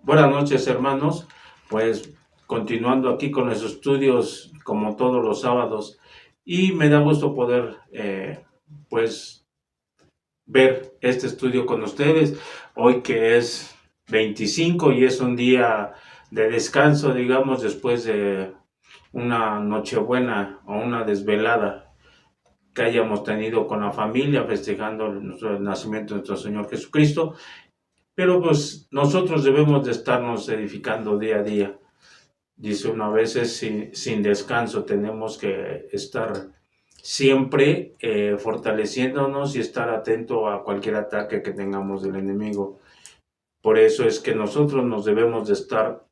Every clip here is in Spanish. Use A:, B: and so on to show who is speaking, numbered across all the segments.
A: Buenas noches, hermanos. Pues continuando aquí con los estudios como todos los sábados, y me da gusto poder pues ver este estudio con ustedes hoy, que es 25 y es un día de descanso, digamos, después de una nochebuena o una desvelada que hayamos tenido con la familia festejando el nacimiento de nuestro Señor Jesucristo. Pero pues nosotros debemos de estarnos edificando día a día. Dice uno, a veces sin descanso tenemos que estar siempre fortaleciéndonos y estar atento a cualquier ataque que tengamos del enemigo. Por eso es que nosotros nos debemos de estar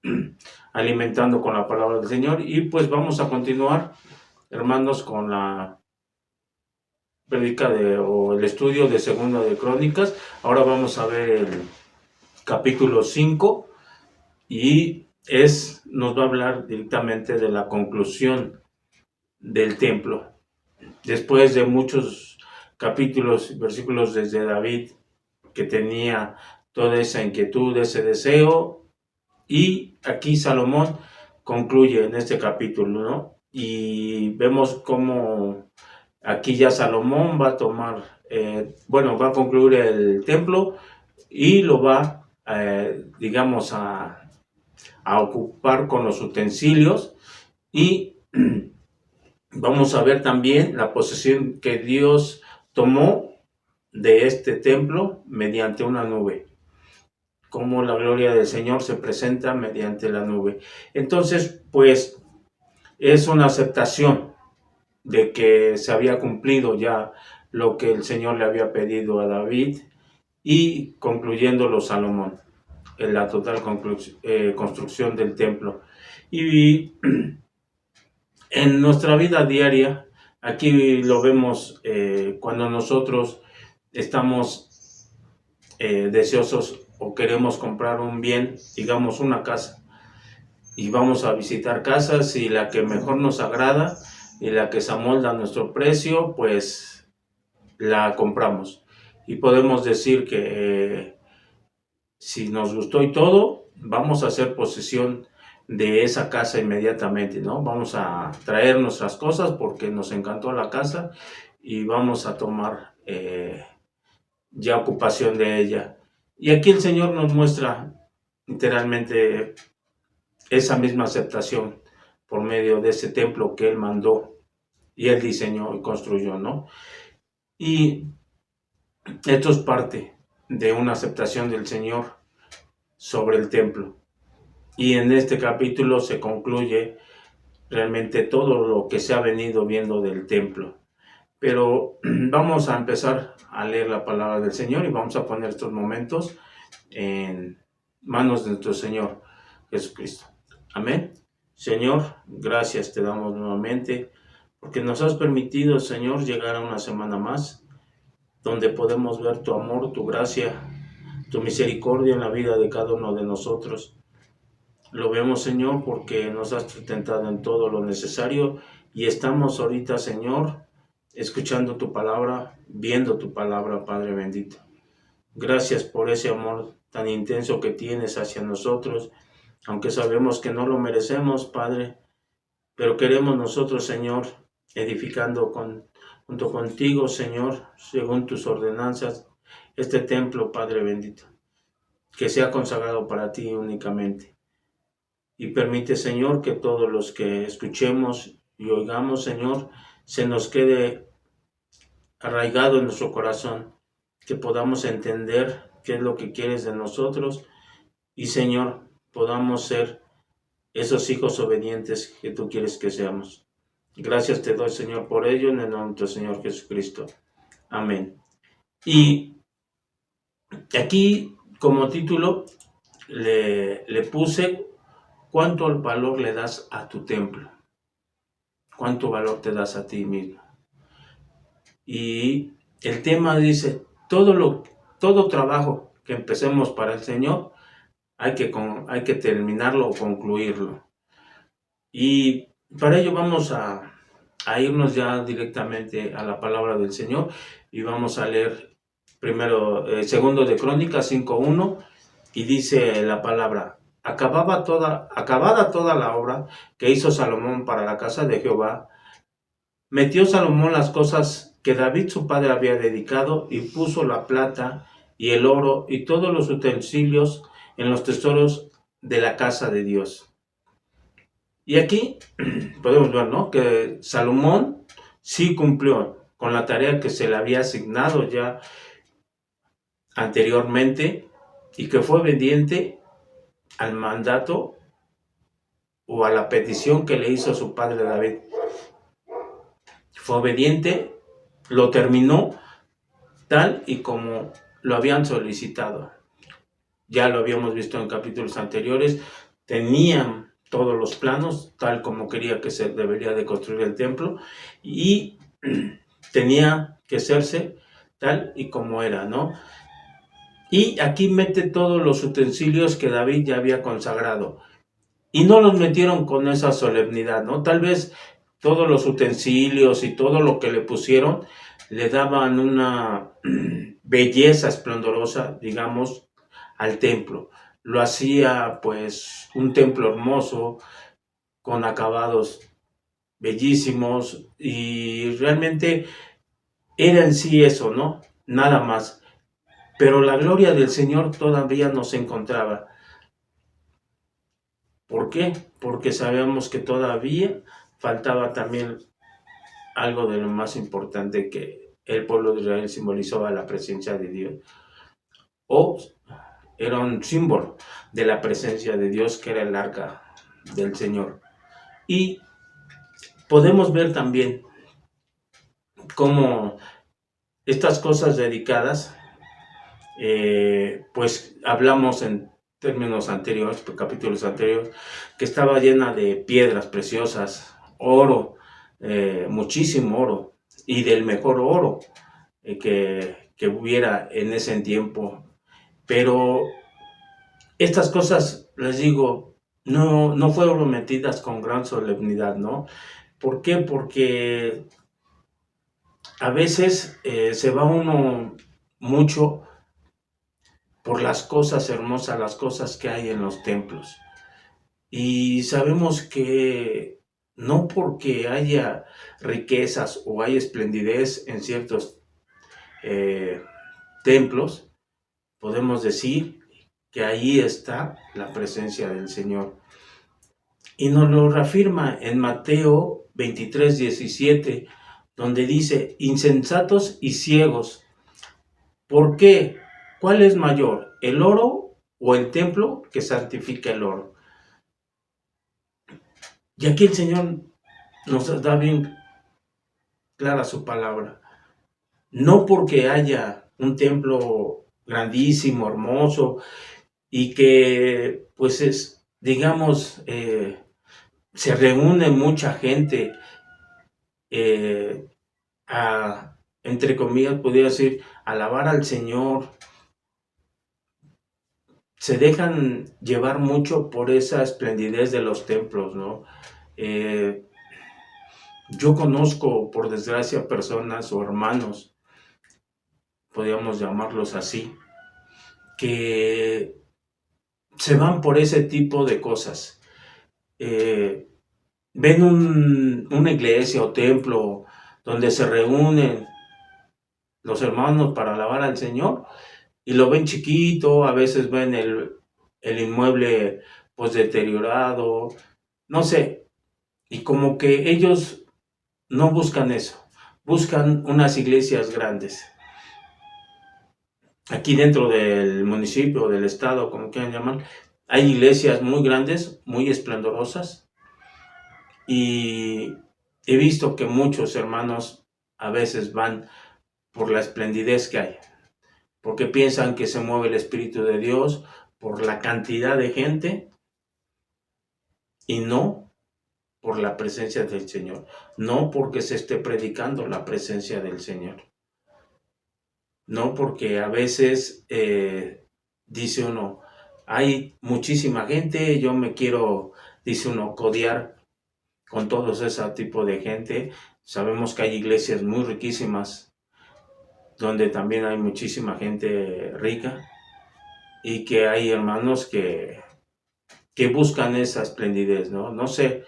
A: alimentando con la palabra del Señor. Y pues vamos a continuar, hermanos, con la predica o el estudio de Segunda de Crónicas. Ahora vamos a ver el capítulo 5 y nos va a hablar directamente de la conclusión del templo. Después de muchos capítulos, versículos desde David, que tenía toda esa inquietud, ese deseo, y aquí Salomón concluye en este capítulo, ¿no? Y vemos cómo aquí ya Salomón va a tomar, va a concluir el templo y lo va, digamos, a ocupar con los utensilios. Y vamos a ver también la posesión que Dios tomó de este templo mediante una nube, cómo la gloria del Señor se presenta mediante la nube. Entonces, pues, es una aceptación de que se había cumplido ya lo que el Señor le había pedido a David, y concluyéndolo Salomón en la total construcción del templo. Y en nuestra vida diaria, aquí lo vemos cuando nosotros estamos deseosos o queremos comprar un bien, digamos una casa, y vamos a visitar casas, y la que mejor nos agrada y la que se amolda a nuestro precio, pues la compramos. Y podemos decir que si nos gustó y todo, vamos a hacer posesión de esa casa inmediatamente, ¿no? Vamos a traer nuestras cosas porque nos encantó la casa y vamos a tomar ya ocupación de ella. Y aquí el Señor nos muestra literalmente esa misma aceptación por medio de ese templo que Él mandó y Él diseñó y construyó, ¿no? Y esto es parte de una aceptación del Señor sobre el templo. Y en este capítulo se concluye realmente todo lo que se ha venido viendo del templo. Pero vamos a empezar a leer la palabra del Señor y vamos a poner estos momentos en manos de nuestro Señor Jesucristo. Amén. Señor, gracias te damos nuevamente porque nos has permitido, Señor, llegar a una semana más donde podemos ver tu amor, tu gracia, tu misericordia en la vida de cada uno de nosotros. Lo vemos, Señor, porque nos has sustentado en todo lo necesario y estamos ahorita, Señor, escuchando tu palabra, viendo tu palabra, Padre bendito. Gracias por ese amor tan intenso que tienes hacia nosotros, aunque sabemos que no lo merecemos, Padre, pero queremos nosotros, Señor, edificando junto contigo, Señor, según tus ordenanzas, este templo, Padre bendito, que sea consagrado para ti únicamente. Y permite, Señor, que todos los que escuchemos y oigamos, Señor, se nos quede arraigado en nuestro corazón, que podamos entender qué es lo que quieres de nosotros y, Señor, podamos ser esos hijos obedientes que tú quieres que seamos. Gracias te doy, Señor, por ello, en el nombre de nuestro Señor Jesucristo. Amén. Y aquí, como título, le puse: ¿cuánto valor le das a tu templo? ¿Cuánto valor te das a ti mismo? Y el tema dice, todo trabajo que empecemos para el Señor, hay que terminarlo o concluirlo. Y para ello vamos a irnos ya directamente a la palabra del Señor y vamos a leer primero, segundo de Crónicas 5:1, y dice la palabra: acabada toda la obra que hizo Salomón para la casa de Jehová, metió Salomón las cosas que David su padre había dedicado y puso la plata y el oro y todos los utensilios en los tesoros de la casa de Dios. Y aquí podemos ver, ¿no?, que Salomón sí cumplió con la tarea que se le había asignado ya anteriormente y que fue obediente al mandato o a la petición que le hizo su padre David. Fue obediente, lo terminó tal y como lo habían solicitado. Ya lo habíamos visto en capítulos anteriores, tenían todos los planos tal como quería que se debería de construir el templo y tenía que hacerse tal y como era, ¿no? Y aquí mete todos los utensilios que David ya había consagrado. Y no los metieron con esa solemnidad, ¿no? Tal vez todos los utensilios y todo lo que le pusieron le daban una belleza esplendorosa, digamos, al templo. Lo hacía pues un templo hermoso, con acabados bellísimos, y realmente era en sí eso, ¿no? Nada más. Pero la gloria del Señor todavía no se encontraba. ¿Por qué? Porque sabemos que todavía faltaba también algo de lo más importante, que el pueblo de Israel simbolizaba la presencia de Dios, o era un símbolo de la presencia de Dios, que era el arca del Señor. Y podemos ver también cómo estas cosas dedicadas, pues hablamos en términos anteriores, capítulos anteriores, que estaba llena de piedras preciosas, oro, muchísimo oro, y del mejor oro que hubiera en ese tiempo. Pero estas cosas, les digo, no fueron metidas con gran solemnidad, ¿no? ¿Por qué? Porque a veces se va uno mucho por las cosas hermosas, las cosas que hay en los templos. Y sabemos que no porque haya riquezas o hay esplendidez en ciertos templos, podemos decir que ahí está la presencia del Señor. Y nos lo reafirma en Mateo 23:17, donde dice: insensatos y ciegos, ¿por qué? ¿Cuál es mayor, el oro o el templo que santifica el oro? Y aquí el Señor nos da bien clara su palabra. No porque haya un templo grandísimo, hermoso, y que pues es, digamos, se reúne mucha gente entre comillas, podría decir, alabar al Señor. Se dejan llevar mucho por esa esplendidez de los templos, ¿no? Yo conozco, por desgracia, personas o hermanos, podríamos llamarlos así, que se van por ese tipo de cosas. Ven una iglesia o templo donde se reúnen los hermanos para alabar al Señor y lo ven chiquito, a veces ven el inmueble pues deteriorado, no sé, y como que ellos no buscan eso, buscan unas iglesias grandes. Aquí dentro del municipio, del estado, como quieran llamar, hay iglesias muy grandes, muy esplendorosas, y he visto que muchos hermanos a veces van por la esplendidez que hay, porque piensan que se mueve el Espíritu de Dios por la cantidad de gente y no por la presencia del Señor, no porque se esté predicando la presencia del Señor, no porque a veces dice uno, hay muchísima gente, yo me quiero, dice uno, codear con todos ese tipo de gente. Sabemos que hay iglesias muy riquísimas donde también hay muchísima gente rica y que hay hermanos que que buscan esa esplendidez, ¿no? No sé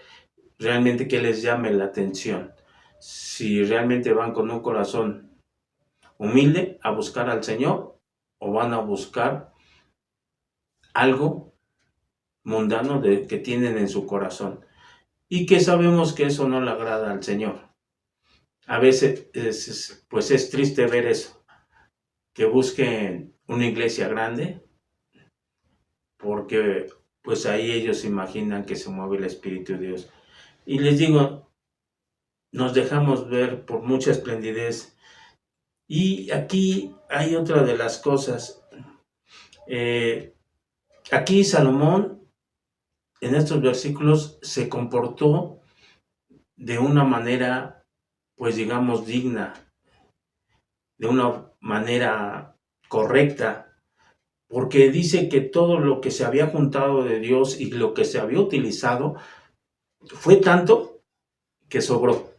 A: realmente qué les llame la atención. Si realmente van con un corazón humilde a buscar al Señor o van a buscar algo mundano que tienen en su corazón y que sabemos que eso no le agrada al Señor. A veces pues es triste ver eso, que busquen una iglesia grande porque pues ahí ellos imaginan que se mueve el Espíritu de Dios. Y les digo, nos dejamos ver por mucha esplendidez. Y aquí hay otra de las cosas. Aquí Salomón, en estos versículos, se comportó de una manera, pues digamos, digna, de una manera correcta, porque dice que todo lo que se había juntado de Dios y lo que se había utilizado fue tanto que sobró.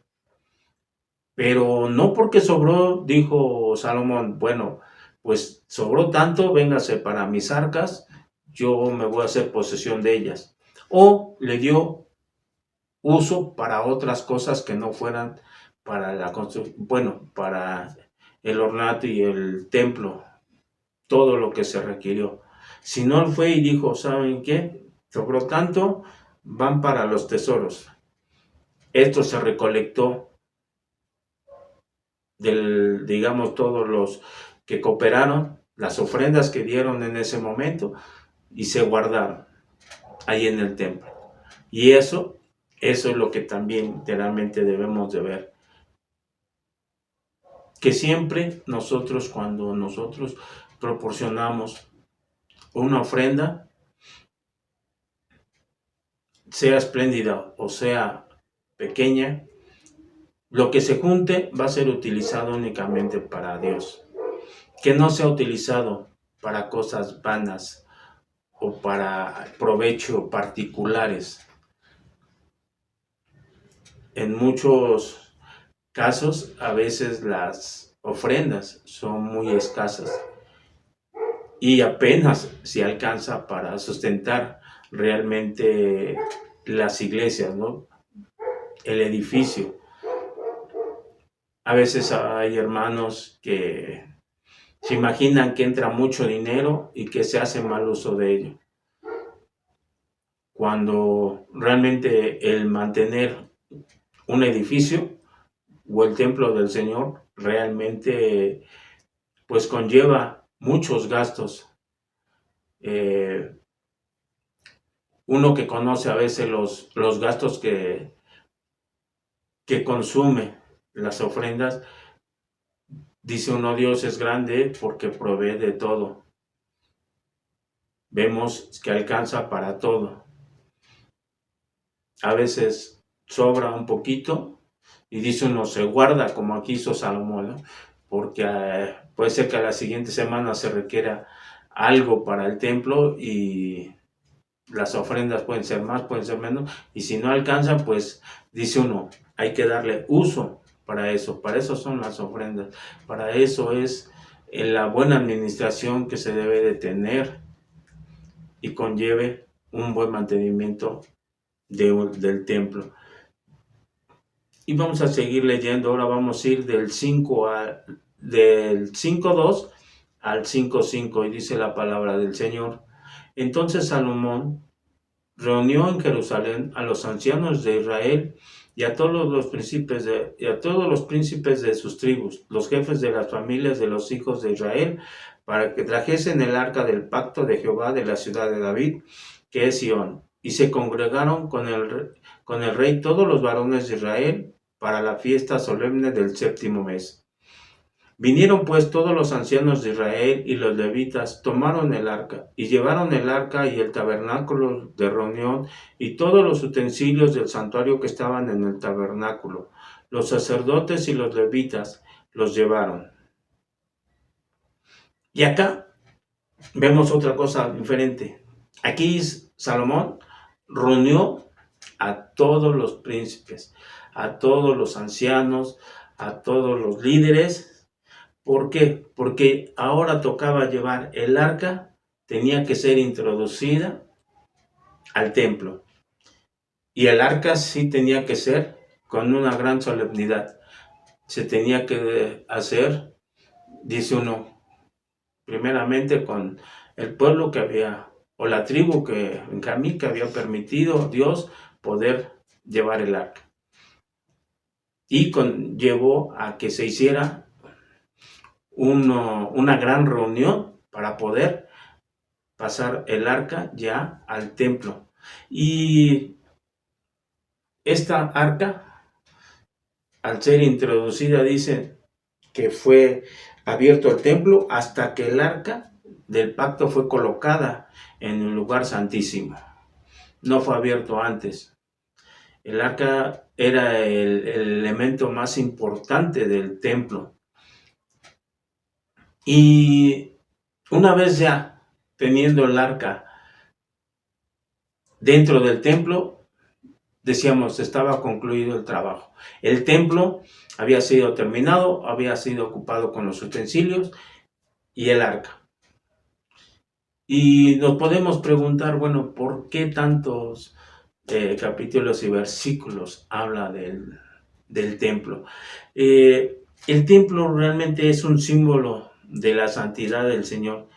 A: Pero no porque sobró, dijo Salomón, bueno, pues sobró tanto, véngase para mis arcas, yo me voy a hacer posesión de ellas. O le dio uso para otras cosas que no fueran para la construcción, bueno, para el ornato y el templo, todo lo que se requirió. Si no, él fue y dijo, ¿saben qué? Sobró tanto, van para los tesoros. Esto se recolectó digamos, todos los que cooperaron, las ofrendas que dieron en ese momento y se guardaron ahí en el templo. Y eso es lo que también literalmente debemos de ver. Que siempre nosotros, cuando nosotros proporcionamos una ofrenda, sea espléndida o sea pequeña, lo que se junte va a ser utilizado únicamente para Dios. Que no sea utilizado para cosas vanas o para provecho particulares. En muchos casos, a veces las ofrendas son muy escasas y apenas se alcanza para sustentar realmente las iglesias, ¿no? El edificio. A veces hay hermanos que se imaginan que entra mucho dinero y que se hace mal uso de ello, cuando realmente el mantener un edificio o el templo del Señor realmente pues conlleva muchos gastos. Uno que conoce a veces los gastos que consume las ofrendas, dice uno, Dios es grande porque provee de todo. Vemos que alcanza para todo. A veces sobra un poquito y dice uno, se guarda como aquí hizo Salomón, ¿no? Porque puede ser que a la siguiente semana se requiera algo para el templo y las ofrendas pueden ser más, pueden ser menos, y si no alcanza, pues dice uno, hay que darle uso para eso son las ofrendas, para eso es la buena administración que se debe de tener y conlleve un buen mantenimiento del templo. Y vamos a seguir leyendo, ahora vamos a ir del 5.2 al 5.5 y dice la palabra del Señor. Entonces Salomón reunió en Jerusalén a los ancianos de Israel y a todos los príncipes de sus tribus, los jefes de las familias de los hijos de Israel, para que trajesen el arca del pacto de Jehová de la ciudad de David, que es Sión. Y se congregaron con el rey todos los varones de Israel para la fiesta solemne del 7º mes. Vinieron pues todos los ancianos de Israel y los levitas, tomaron el arca, y llevaron el arca y el tabernáculo de reunión, y todos los utensilios del santuario que estaban en el tabernáculo. Los sacerdotes y los levitas los llevaron. Y acá vemos otra cosa diferente. Aquí Salomón reunió a todos los príncipes, a todos los ancianos, a todos los líderes. ¿Por qué? Porque ahora tocaba llevar el arca, tenía que ser introducida al templo. Y el arca sí tenía que ser con una gran solemnidad. Se tenía que hacer, dice uno, primeramente con el pueblo que había, o la tribu que Benjamín, que había permitido Dios poder llevar el arca. Y llevó a que se hiciera una gran reunión para poder pasar el arca ya al templo. Y esta arca, al ser introducida, dice que fue abierto el templo hasta que el arca del pacto fue colocada en un lugar santísimo. No fue abierto antes. El arca era el elemento más importante del templo. Y una vez ya teniendo el arca dentro del templo, decíamos, estaba concluido el trabajo. El templo había sido terminado, había sido ocupado con los utensilios y el arca. Y nos podemos preguntar, bueno, ¿por qué tantos capítulos y versículos habla del templo? El templo realmente es un símbolo de la santidad del Señor.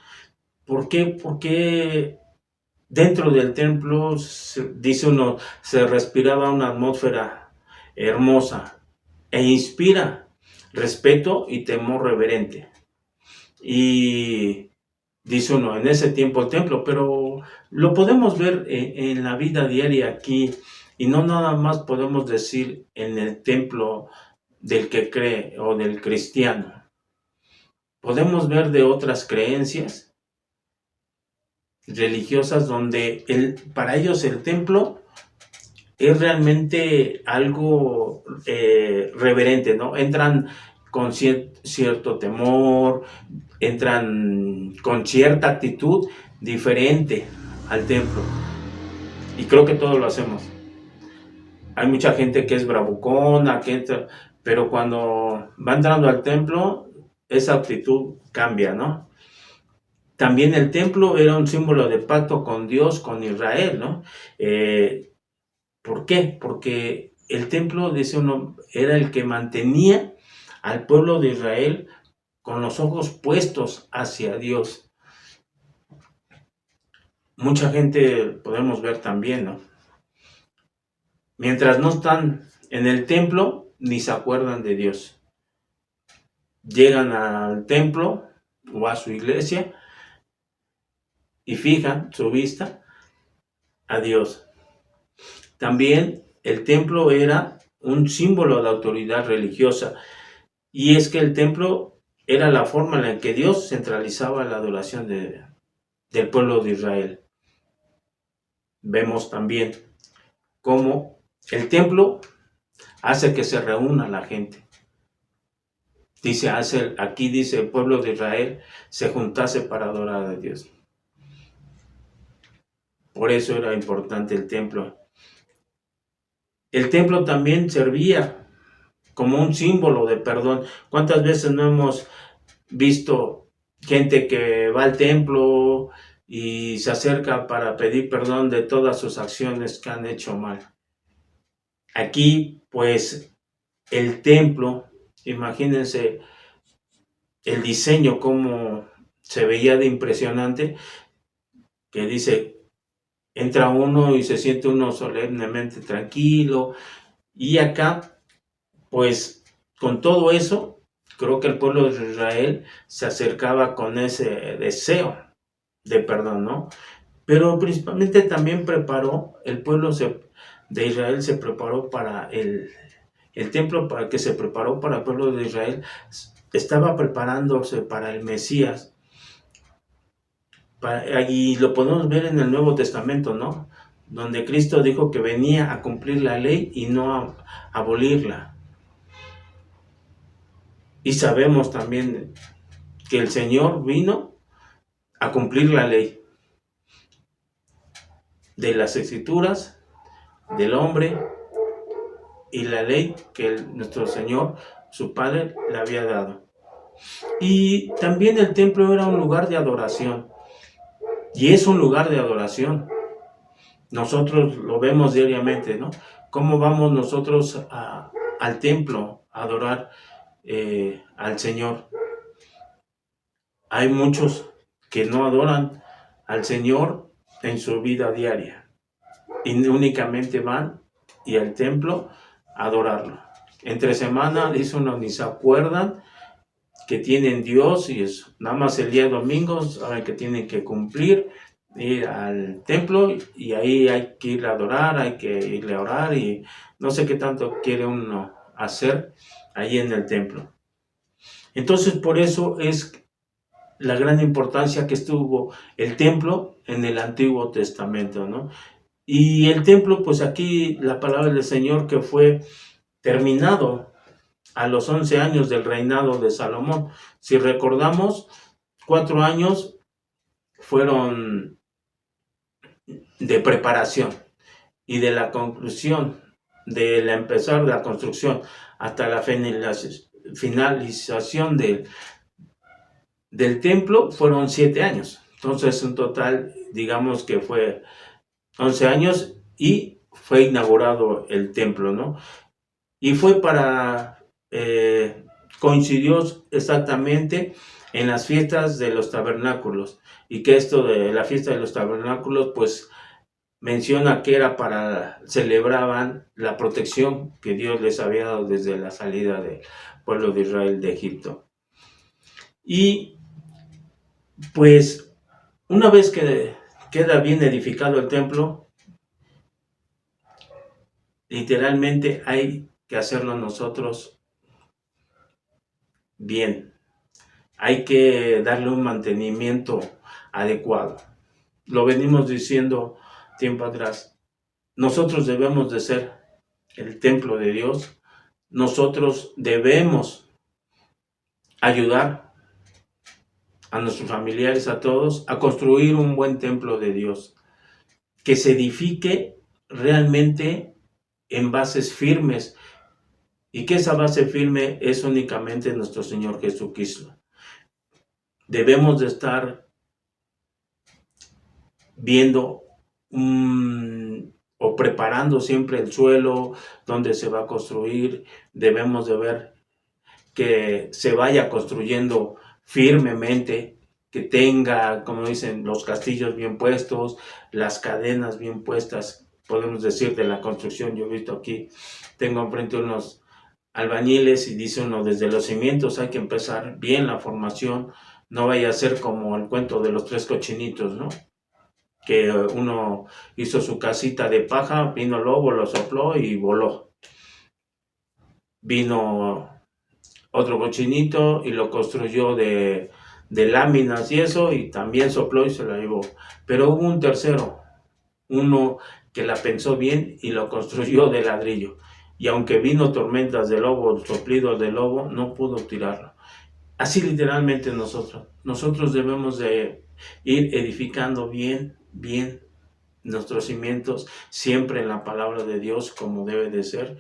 A: ¿Por qué? Porque dentro del templo, dice uno, se respiraba una atmósfera hermosa e inspira respeto y temor reverente. Y dice uno, en ese tiempo el templo, pero lo podemos ver en la vida diaria aquí, y no nada más podemos decir en el templo del que cree o del cristiano. Podemos ver de otras creencias religiosas donde para ellos el templo es realmente algo reverente, ¿no? Entran con cierto temor, entran con cierta actitud diferente al templo. Y creo que todos lo hacemos. Hay mucha gente que es bravucona, pero cuando va entrando al templo, esa actitud cambia, ¿no? También el templo era un símbolo de pacto con Dios, con Israel, ¿no? ¿Por qué? Porque el templo, dice uno, era el que mantenía al pueblo de Israel con los ojos puestos hacia Dios. Mucha gente podemos ver también, ¿no? Mientras no están en el templo, ni se acuerdan de Dios. Llegan al templo o a su iglesia y fijan su vista a Dios. También el templo era un símbolo de autoridad religiosa, y es que el templo era la forma en la que Dios centralizaba la adoración del pueblo de Israel. Vemos también cómo el templo hace que se reúna la gente. Aquí dice el pueblo de Israel se juntase para adorar a Dios. Por eso era importante el templo. El templo también servía como un símbolo de perdón. ¿Cuántas veces no hemos visto gente que va al templo y se acerca para pedir perdón de todas sus acciones que han hecho mal? Aquí, pues, el templo, imagínense el diseño, cómo se veía de impresionante, que dice, entra uno y se siente uno solemnemente tranquilo. Y acá, pues, con todo eso, creo que el pueblo de Israel se acercaba con ese deseo de perdón, ¿no? Pero principalmente también el pueblo de Israel se preparó para el templo, para que se preparó para el pueblo de Israel, estaba preparándose para el Mesías. Y lo podemos ver en el Nuevo Testamento, ¿no? Donde Cristo dijo que venía a cumplir la ley y no a abolirla. Y sabemos también que el Señor vino a cumplir la ley de las Escrituras, del hombre y la ley que nuestro Señor, su Padre, le había dado. Y también el templo era un lugar de adoración. Y es un lugar de adoración. nosotros lo vemos diariamente, ¿no? ¿Cómo vamos nosotros al templo a adorar al Señor? Hay muchos que no adoran al Señor en su vida diaria y únicamente van y al templo a adorarlo. Entre semana, dice uno, ni se acuerdan que tienen Dios y es nada más el día domingo, saben que tienen que cumplir, ir al templo y ahí hay que ir a adorar, hay que irle a orar y no sé qué tanto quiere uno hacer ahí en el templo. Entonces por eso es la gran importancia que estuvo el templo en el Antiguo Testamento, ¿no? Y el templo, pues aquí la palabra del Señor que fue terminado a los 11 años del reinado de Salomón. Si recordamos, 4 años fueron de preparación y de la conclusión, de la empezar de la construcción hasta la finalización del templo fueron 7 años. Entonces, en total, digamos que fue 11 años y fue inaugurado el templo, ¿no? Y fue coincidió exactamente en las fiestas de los tabernáculos. Y que esto de la fiesta de los tabernáculos, pues menciona que era celebraban la protección que Dios les había dado desde la salida del pueblo de Israel de Egipto. Y pues una vez que queda bien edificado el templo, literalmente hay que hacerlo nosotros bien. Hay que darle un mantenimiento adecuado. Lo venimos diciendo tiempo atrás. Nosotros debemos de ser el templo de Dios. Nosotros debemos ayudar a nuestros familiares, a todos, a construir un buen templo de Dios, que se edifique realmente en bases firmes, y que esa base firme es únicamente nuestro Señor Jesucristo. Debemos de estar viendo o preparando siempre el suelo donde se va a construir. Debemos de ver que se vaya construyendo firmemente, que tenga, como dicen, los castillos bien puestos, las cadenas bien puestas, podemos decir, de la construcción. Yo he visto aquí, tengo enfrente unos albañiles y dice uno, desde los cimientos hay que empezar bien la formación, no vaya a ser como el cuento de los 3 cochinitos, ¿no? Que uno hizo su casita de paja, vino el lobo, lo sopló y voló. Vino otro cochinito y lo construyó de láminas y eso, y también sopló y se la llevó. Pero hubo un tercero, uno que la pensó bien y lo construyó de ladrillo. Y aunque vino tormentas de lobo, soplidos de lobo, no pudo tirarlo. Así literalmente nosotros debemos de ir edificando bien nuestros cimientos, siempre en la palabra de Dios como debe de ser,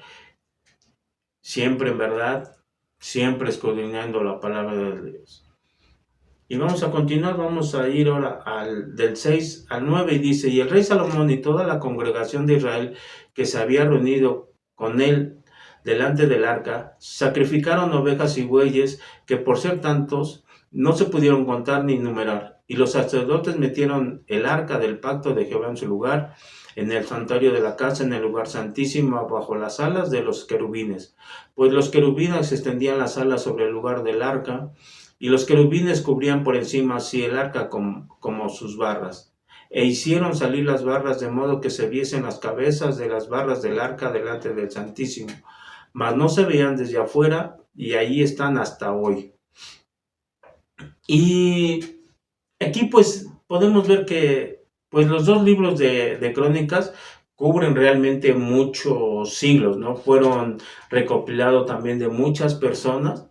A: siempre en verdad, siempre escudriñando la palabra de Dios. Y vamos a continuar, vamos a ir ahora del 6 al 9 y dice, y el rey Salomón y toda la congregación de Israel que se había reunido con él delante del arca, sacrificaron ovejas y bueyes que por ser tantos no se pudieron contar ni numerar. Y los sacerdotes metieron el arca del pacto de Jehová en su lugar, en el santuario de la casa, en el lugar santísimo, bajo las alas de los querubines. Pues los querubines extendían las alas sobre el lugar del arca, y los querubines cubrían por encima así el arca como sus barras. E hicieron salir las barras de modo que se viesen las cabezas de las barras del arca delante del Santísimo, mas no se veían desde afuera, y ahí están hasta hoy. Y aquí pues podemos ver que pues los 2 libros de Crónicas cubren realmente muchos siglos, ¿no? Fueron recopilados también de muchas personas,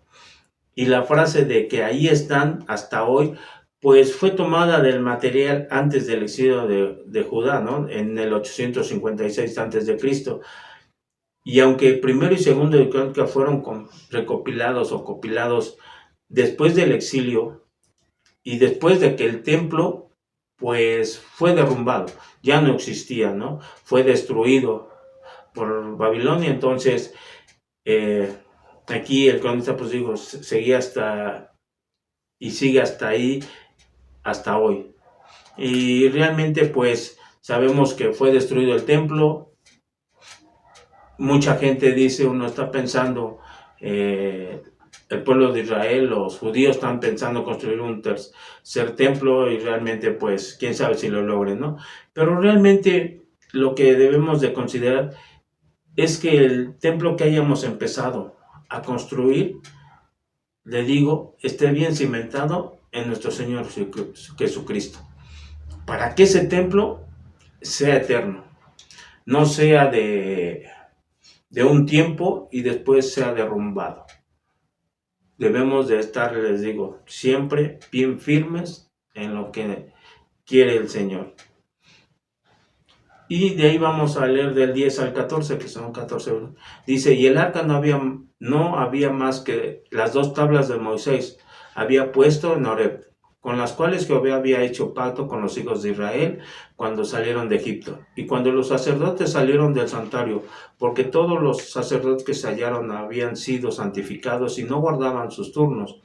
A: y la frase de que ahí están hasta hoy, pues fue tomada del material antes del exilio de Judá, ¿no? En el 856 a.C. Y aunque primero y segundo de Crónica fueron recopilados o compilados después del exilio y después de que el templo pues fue derrumbado, ya no existía, ¿no? Fue destruido por Babilonia. Entonces, aquí el cronista, pues digo, seguía hasta, y sigue hasta ahí, hasta hoy. Y realmente, pues, sabemos que fue destruido el templo. Mucha gente dice, uno está pensando, el pueblo de Israel, los judíos están pensando construir un tercer templo y realmente, pues, quién sabe si lo logren, ¿no? Pero realmente lo que debemos de considerar es que el templo que hayamos empezado a construir, le digo, esté bien cimentado en nuestro Señor Jesucristo, para que ese templo sea eterno, no sea de un tiempo y después sea derrumbado. Debemos de estar, les digo, siempre bien firmes en lo que quiere el Señor. Y de ahí vamos a leer del 10 al 14, que son 14. Dice, y el arca no había más que las 2 tablas de Moisés, había puesto en Horeb, con las cuales Jehová había hecho pacto con los hijos de Israel cuando salieron de Egipto. Y cuando los sacerdotes salieron del santuario, porque todos los sacerdotes que se hallaron habían sido santificados y no guardaban sus turnos.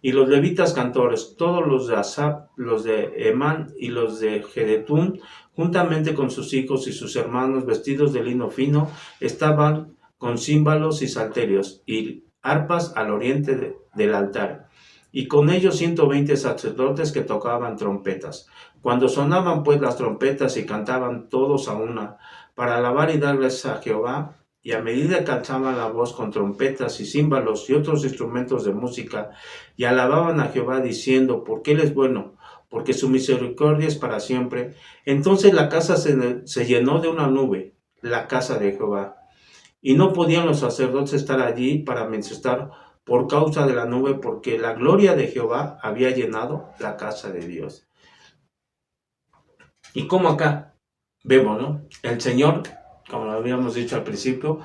A: Y los levitas cantores, todos los de Asaf, los de Emán y los de Jedetún, juntamente con sus hijos y sus hermanos, vestidos de lino fino, estaban con címbalos y salterios y arpas al oriente del altar. Y con ellos 120 sacerdotes que tocaban trompetas. Cuando sonaban pues las trompetas y cantaban todos a una, para alabar y dar gracias a Jehová, y a medida que alzaban la voz con trompetas y címbalos y otros instrumentos de música, y alababan a Jehová diciendo, porque Él es bueno, porque su misericordia es para siempre. Entonces la casa se llenó de una nube, la casa de Jehová. Y no podían los sacerdotes estar allí para ministrar por causa de la nube, porque la gloria de Jehová había llenado la casa de Dios. Y como acá vemos, ¿no? El Señor, como lo habíamos dicho al principio,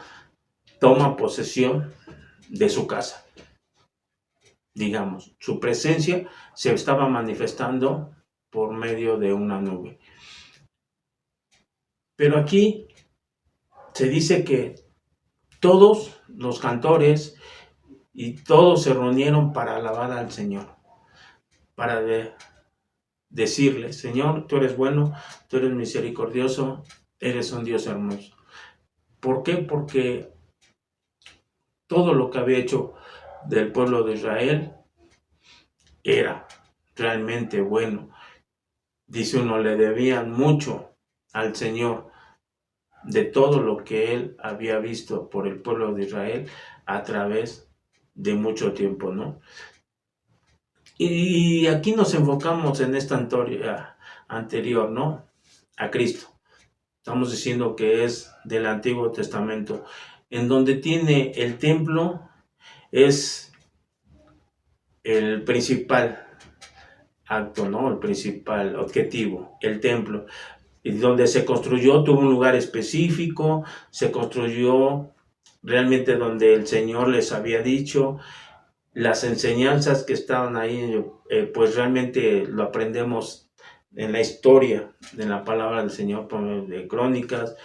A: toma posesión de su casa. Digamos, su presencia se estaba manifestando por medio de una nube. Pero aquí se dice que todos los cantores y todos se reunieron para alabar al Señor, para decirle, Señor, tú eres bueno, tú eres misericordioso, eres un Dios hermoso. ¿Por qué? Porque todo lo que había hecho del pueblo de Israel era realmente bueno. Dice uno, le debían mucho al Señor de todo lo que Él había visto por el pueblo de Israel a través de mucho tiempo, ¿no? Y aquí nos enfocamos en esta historia anterior, ¿no? A Cristo. Estamos diciendo que es del Antiguo Testamento, en donde tiene el templo, es el principal acto, ¿no? El principal objetivo, el templo. Y donde se construyó, tuvo un lugar específico, se construyó realmente donde el Señor les había dicho. Las enseñanzas que estaban ahí, pues realmente lo aprendemos en la historia de la palabra del Señor, por medio de Crónicas.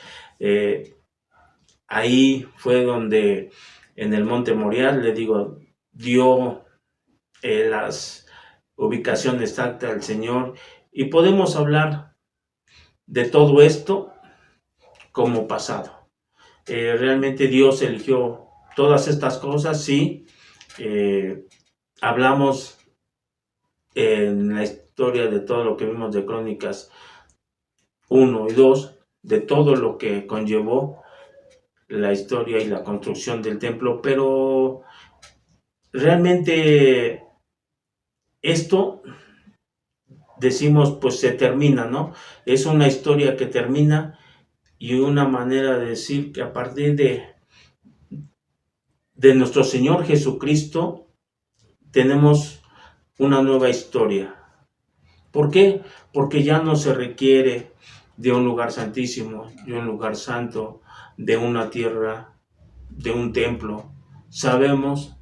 A: Ahí fue donde en el Monte Moriah, le digo, dio las ubicaciones exactas al Señor, y podemos hablar de todo esto como pasado. Realmente Dios eligió todas estas cosas, sí. Hablamos en la historia de todo lo que vimos de Crónicas 1 y 2, de todo lo que conllevó la historia y la construcción del templo, pero realmente esto, decimos, pues se termina, ¿no? Es una historia que termina, y una manera de decir que a partir de nuestro Señor Jesucristo tenemos una nueva historia. ¿Por qué? Porque ya no se requiere de un lugar santísimo, de un lugar santo, de una tierra, de un templo. Sabemos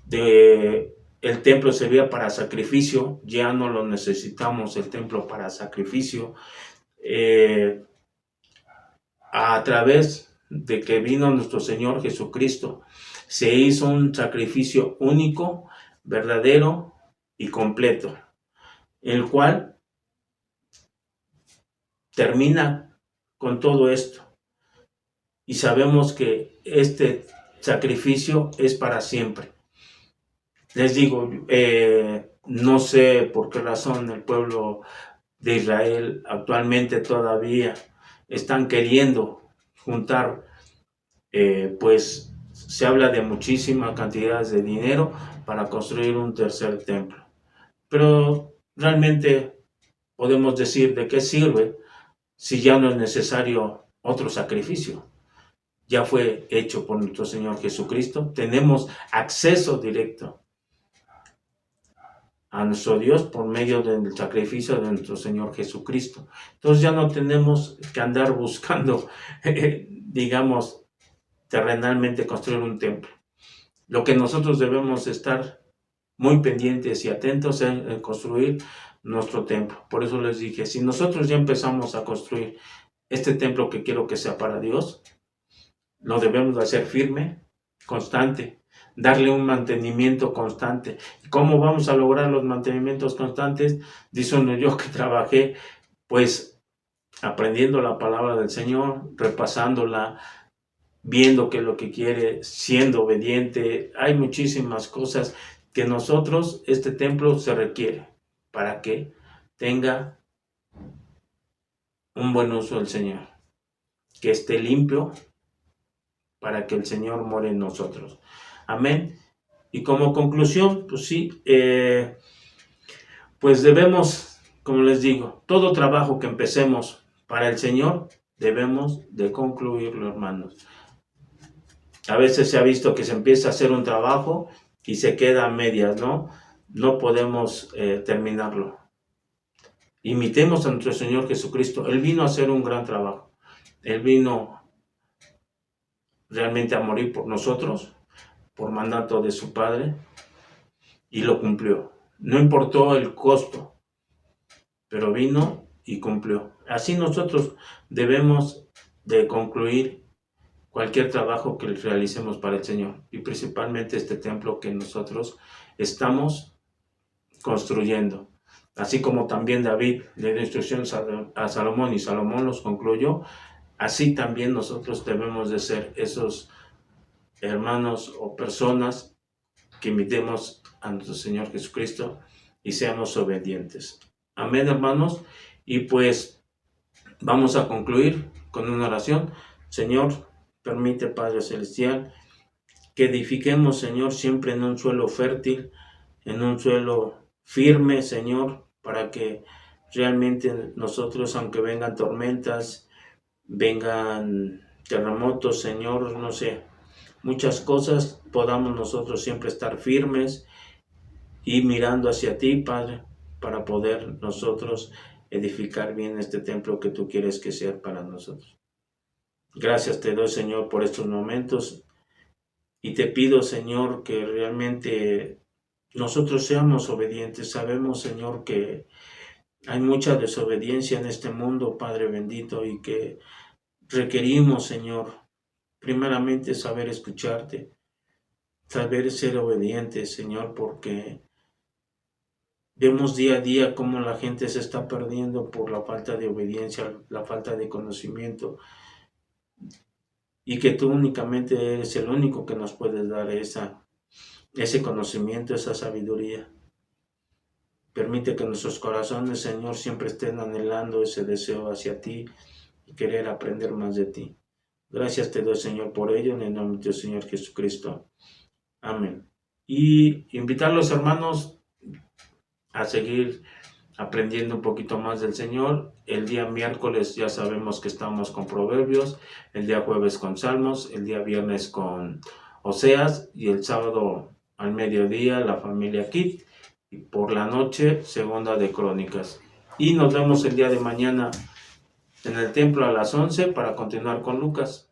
A: de el templo servía para sacrificio, ya no lo necesitamos el templo para sacrificio. A través de que vino nuestro Señor Jesucristo, se hizo un sacrificio único, verdadero y completo, el cual termina con todo esto. Y sabemos que este sacrificio es para siempre. Les digo, no sé por qué razón el pueblo de Israel actualmente todavía están queriendo juntar, pues se habla de muchísimas cantidades de dinero para construir un tercer templo. Pero realmente podemos decir de qué sirve si ya no es necesario otro sacrificio. Ya fue hecho por nuestro Señor Jesucristo. Tenemos acceso directo a nuestro Dios por medio del sacrificio de nuestro Señor Jesucristo. Entonces ya no tenemos que andar buscando, digamos, terrenalmente construir un templo. Lo que nosotros debemos estar muy pendientes y atentos en construir nuestro templo. Por eso les dije, si nosotros ya empezamos a construir este templo que quiero que sea para Dios, lo debemos de hacer firme, constante, darle un mantenimiento constante. ¿Cómo vamos a lograr los mantenimientos constantes? Dice uno, yo que trabajé, pues aprendiendo la palabra del Señor, repasándola, viendo qué es lo que quiere, siendo obediente. Hay muchísimas cosas que nosotros, este templo se requiere para que tenga un buen uso del Señor, que esté limpio para que el Señor more en nosotros. Amén. Y como conclusión, pues sí, pues debemos, como les digo, todo trabajo que empecemos para el Señor, debemos de concluirlo, hermanos. A veces se ha visto que se empieza a hacer un trabajo y se queda a medias, ¿no? No podemos terminarlo. Imitemos a nuestro Señor Jesucristo. Él vino a hacer un gran trabajo. Él vino realmente a morir por nosotros, por mandato de su Padre, y lo cumplió. No importó el costo, pero vino y cumplió. Así nosotros debemos de concluir cualquier trabajo que realicemos para el Señor, y principalmente este templo que nosotros estamos construyendo. Así como también David le dio instrucciones a Salomón y Salomón los concluyó, así también nosotros debemos de ser esos hermanos o personas que imitemos a nuestro Señor Jesucristo y seamos obedientes. Amén, hermanos. Y pues vamos a concluir con una oración. Señor, permite, Padre Celestial, que edifiquemos, Señor, siempre en un suelo fértil, en un suelo firme, Señor, para que realmente nosotros, aunque vengan tormentas, vengan terremotos, Señor, no sé, muchas cosas, podamos nosotros siempre estar firmes y mirando hacia ti, Padre, para poder nosotros edificar bien este templo que tú quieres que sea para nosotros. Gracias te doy, Señor, por estos momentos, y te pido, Señor, que realmente nosotros seamos obedientes. Sabemos, Señor, que hay mucha desobediencia en este mundo, Padre bendito, y que requerimos, Señor, primeramente saber escucharte, saber ser obedientes, Señor, porque vemos día a día cómo la gente se está perdiendo por la falta de obediencia, la falta de conocimiento, y que tú únicamente eres el único que nos puedes dar ese conocimiento, esa sabiduría. Permite que nuestros corazones, Señor, siempre estén anhelando ese deseo hacia ti y querer aprender más de ti. Gracias te doy, Señor, por ello, en el nombre del Señor Jesucristo. Amén. Y invitar a los hermanos a seguir aprendiendo un poquito más del Señor. El día miércoles ya sabemos que estamos con Proverbios, el día jueves con Salmos, el día viernes con Oseas, y el sábado al mediodía la familia Kit, y por la noche segunda de Crónicas. Y nos vemos el día de mañana en el templo a las 11 para continuar con Lucas.